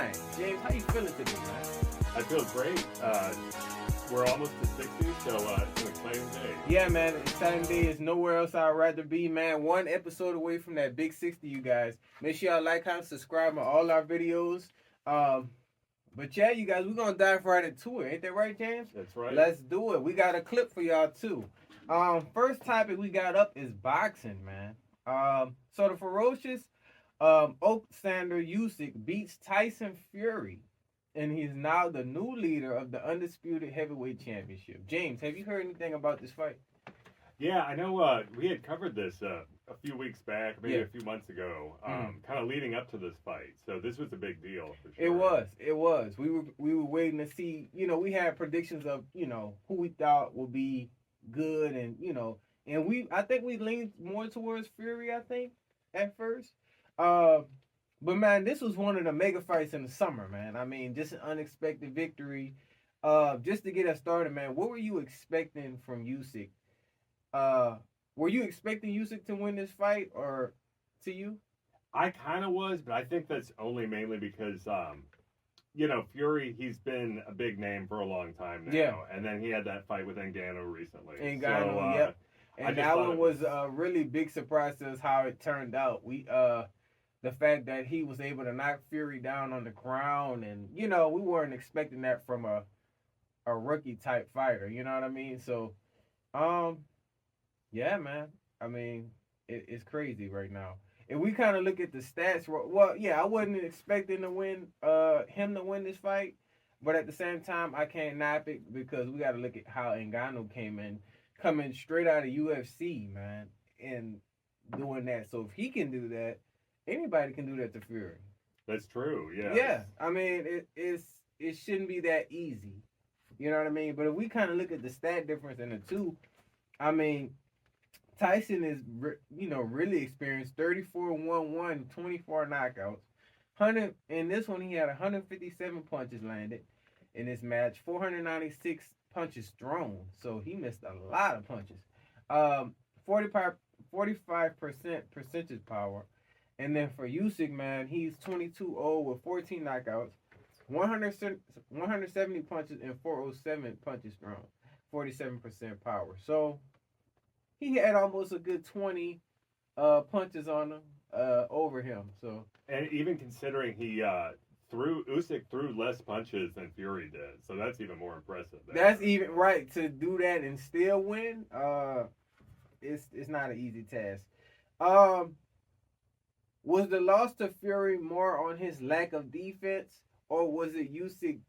9. James, how you feeling today, man? I feel great. We're almost to 60, so it's an exciting day. Yeah, man. Exciting day is nowhere else I'd rather be, man. One episode away from that big 60, you guys. Make sure y'all like, comment, subscribe on all our videos. But yeah, you guys, we're going to dive right into it. Ain't that right, James? That's right. Let's do it. We got a clip for y'all, too. First topic we got up is boxing, man. So the Ferocious Oleksandr Usyk beats Tyson Fury, and he's now the new leader of the Undisputed Heavyweight Championship. James, have you heard anything about this fight? Yeah, I know we had covered this a few weeks back, maybe Yeah. a few months ago, kind of leading up to this fight. So this was a big deal for sure. It was. We were waiting to see, we had predictions of, who we thought would be good, and I think we leaned more towards Fury, I think, at first. But man, this was one of the mega fights in the summer, man. I mean, just an unexpected victory. Just to get us started, man, what were you expecting from Usyk? Were you expecting Usyk to win this fight, or to you? I kind of was, but I think that's only mainly because, Fury, he's been a big name for a long time now. Yeah. And then he had that fight with Ngannou recently. Ngannou, yep. And that one was a really big surprise to us how it turned out. The fact that he was able to knock Fury down on the ground, and we weren't expecting that from a rookie type fighter. You know what I mean? So, yeah, man. I mean, it's crazy right now. If we kind of look at the stats, well, yeah, I wasn't expecting him to win this fight, but at the same time, I can't knock it because we got to look at how Ngannou coming straight out of UFC, man, and doing that. So if he can do that, anybody can do that to Fury. That's true, yeah. Yeah, I mean, it shouldn't be that easy. You know what I mean? But if we kind of look at the stat difference in the two, I mean, Tyson is, really experienced. 34-1-1, 24 knockouts. In this one, he had 157 punches landed in this match, 496 punches thrown. So he missed a lot of punches. 45% percentage power. And then for Usyk, man, he's 22-0 with 14 knockouts, 170 punches and 407 punches thrown, 47% power. So he had almost a good 20 punches on him, over him. So, and even considering Usyk threw less punches than Fury did, so that's even more impressive. That's even right, to do that and still win. It's not an easy task. Was the loss to Fury more on his lack of defense, or was Usyk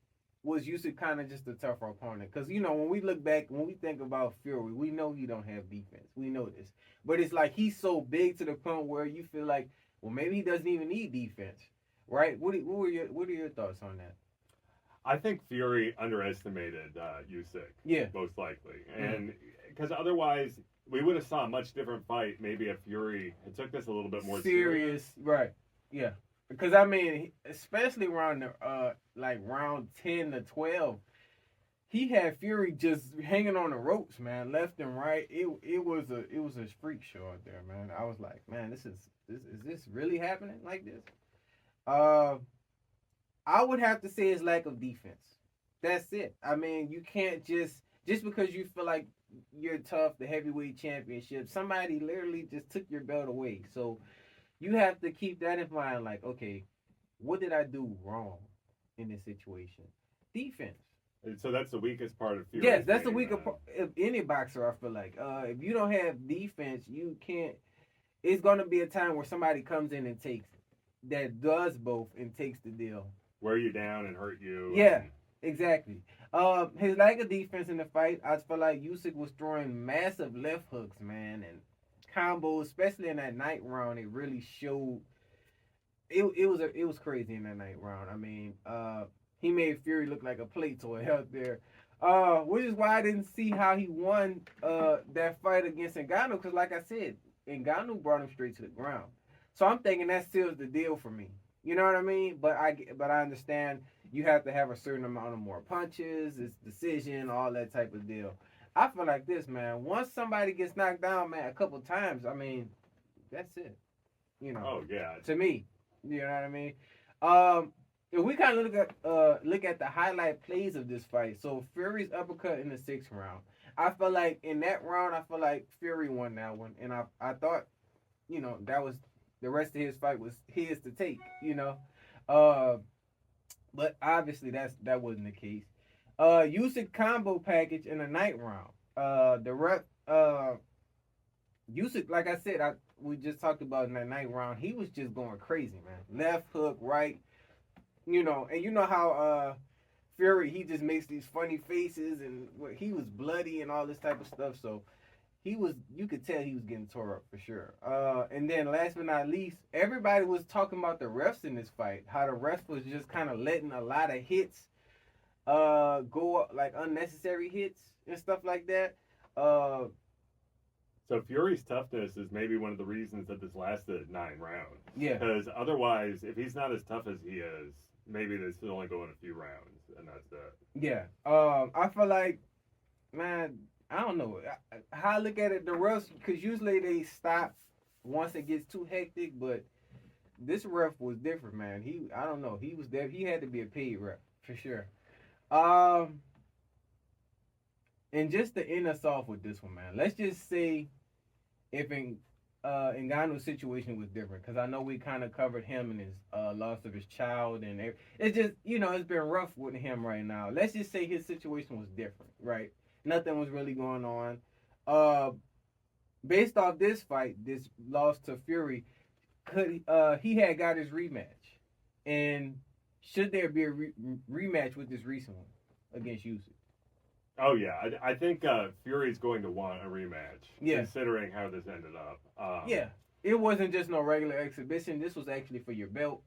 kind of just a tougher opponent? Because, when we look back, when we think about Fury, we know he don't have defense. We know this. But it's like he's so big to the point where you feel like, well, maybe he doesn't even need defense, right? What are your thoughts on that? I think Fury underestimated Usyk. Yeah. Most likely. And because otherwise, we would have saw a much different fight maybe if Fury had took this a little bit more serious. Right. Yeah. Because, I mean, especially around round 10 to 12, he had Fury just hanging on the ropes, man, left and right. It was a freak show out there, man. I was like, man, is this really happening like this? I would have to say it's lack of defense. That's it. I mean, you can't just because you feel like you're tough, the heavyweight championship, somebody literally just took your belt away. So you have to keep that in mind, like, okay, what did I do wrong in this situation? Defense. And so that's the weakest part of Fury. Yes, that's the weaker part of any boxer, I feel like. If you don't have defense, you can't. It's going to be a time where somebody comes in and does both and takes the deal. Wear you down and hurt you. Yeah, exactly. His lack of defense in the fight, I feel like Usyk was throwing massive left hooks, man, and combos, especially in that night round. It really showed. It was crazy in that night round. I mean, he made Fury look like a play toy out there, which is why I didn't see how he won that fight against Ngannou, because, like I said, Ngannou brought him straight to the ground. So I'm thinking that seals the deal for me. You know what I mean? But I understand you have to have a certain amount of more punches, it's decision, all that type of deal. I feel like this, man. Once somebody gets knocked down, man, a couple times, I mean, that's it. Oh, yeah. To me. You know what I mean? if we kind of look at the highlight plays of this fight, so Fury's uppercut in the 6th round, I feel like in that round, I feel like Fury won that one, and I thought, that was the rest of his fight was his to take, uh, but obviously that wasn't the case. Usyk combo package in the ninth round. The rep Usyk, like I said, we just talked about in that ninth round, he was just going crazy, man. Left hook, right, and you know how Fury, he just makes these funny faces, and he was bloody and all this type of stuff. So you could tell he was getting tore up for sure. And then last but not least, everybody was talking about the refs in this fight, how the refs was just kind of letting a lot of hits go up, like unnecessary hits and stuff like that. Uh, So Fury's toughness is maybe one of the reasons that this lasted 9 rounds. yeah, Because otherwise, if he's not as tough as he is, maybe this is only going a few rounds, and that's it. yeah. I feel like, man, I don't know how I look at it. The refs, because usually they stop once it gets too hectic, but this ref was different, man. I don't know, he was there. He had to be a paid ref for sure. Um, and just to end us off with this one, man. Let's just say if Ngannou's situation was different, because I know we kind of covered him and his loss of his child, and it's just it's been rough with him right now. Let's just say his situation was different, right? Nothing was really going on. Uh, Based off this fight, this loss to Fury, could he had got his rematch, and should there be a rematch with this recent one against Usyk? Oh yeah, I think Fury's going to want a rematch, Yeah, considering how this ended up. yeah. It wasn't just no regular exhibition. This was actually for your belt.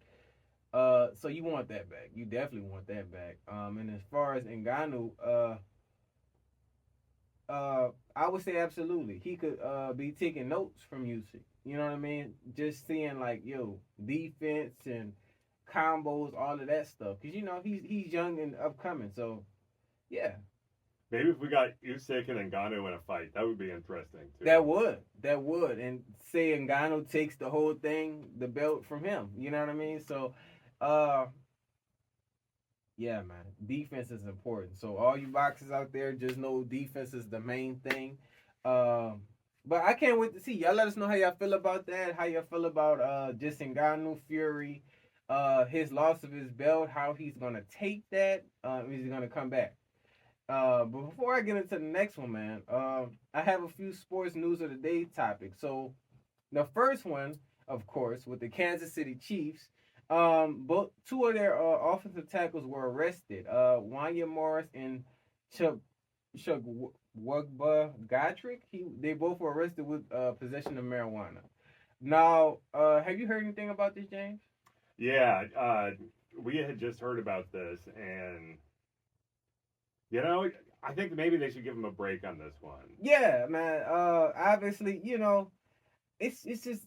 So you want that back. You definitely want that back. And as far as Ngannou, I would say absolutely. He could be taking notes from Usyk. You know what I mean? Just seeing like, defense and combos, all of that stuff. Cause he's young and upcoming. So yeah, Maybe if we got Usyk and Ngannou in a fight, that would be interesting too. that would, and say Ngannou takes the whole thing, the belt from him. You know what I mean? So, uh, yeah, man, defense is important. So all you boxers out there, just know defense is the main thing. But I can't wait to see y'all. Let us know how y'all feel about that. How y'all feel about just Ngannou Fury, his loss of his belt. How he's gonna take that. Is he gonna come back? But before I get into the next one, man, I have a few sports news of the day topics. So the first one, of course, with the Kansas City Chiefs, both two of their offensive tackles were arrested. Wanya Morris and Chuck Wugba Godric. They both were arrested with possession of marijuana. Now, have you heard anything about this, James? Yeah, we had just heard about this, and I think maybe they should give him a break on this one. Yeah, man. Obviously, it's just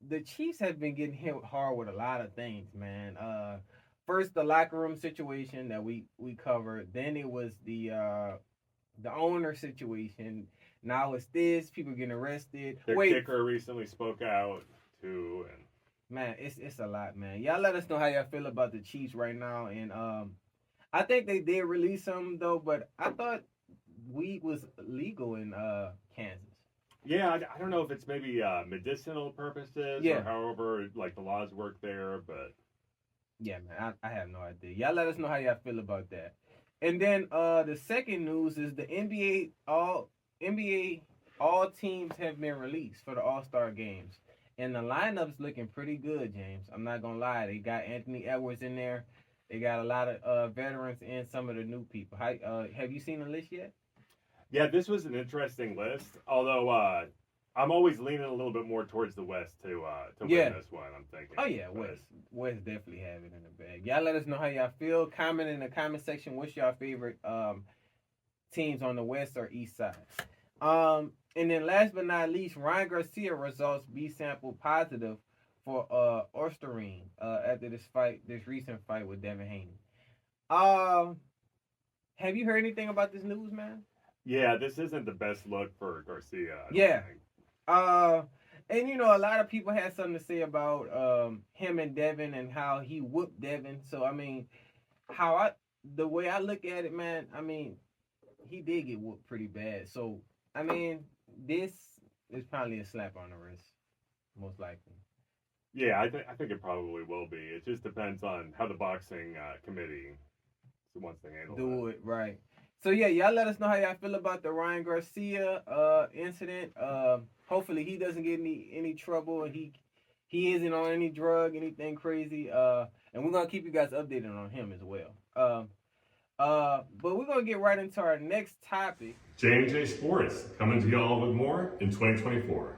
the Chiefs have been getting hit hard with a lot of things, man. First the locker room situation that we covered. Then it was the owner situation. Now it's this people getting arrested. Their kicker recently spoke out too, and man, it's a lot, man. Y'all let us know how y'all feel about the Chiefs right now, and I think they did release some though, but I thought weed was legal in Kansas. Yeah, I don't know if it's maybe medicinal purposes or however like the laws work there, but yeah, man, I have no idea. Y'all let us know how y'all feel about that. And then the second news is the NBA all teams have been released for the All-Star games. And the lineup's looking pretty good, James. I'm not gonna lie. They got Anthony Edwards in there. They got a lot of veterans and some of the new people. Have you seen the list yet? Yeah, this was an interesting list. Although I'm always leaning a little bit more towards the West to win this one. I'm thinking. Oh yeah, West definitely have it in the bag. Y'all let us know how y'all feel. Comment in the comment section. What's y'all favorite teams on the West or East side? And then last but not least, Ryan Garcia results B sample positive for Osterine after this recent fight with Devin Haney. Have you heard anything about this news, man? Yeah, this isn't the best look for Garcia. Yeah. And you know, a lot of people had something to say about him and Devin and how he whooped Devin. So I mean, how I the way I look at it, man, I mean, he did get whooped pretty bad. So I mean, this is probably a slap on the wrist, most likely. Yeah, I think it probably will be. It just depends on how the boxing committee wants to handle Do that. it right. So yeah, y'all let us know how y'all feel about the Ryan Garcia incident. Hopefully he doesn't get any trouble and he isn't on any drug, anything crazy. And we're gonna keep you guys updated on him as well. But we're gonna get right into our next topic. J&J Sports coming to y'all with more in 2024.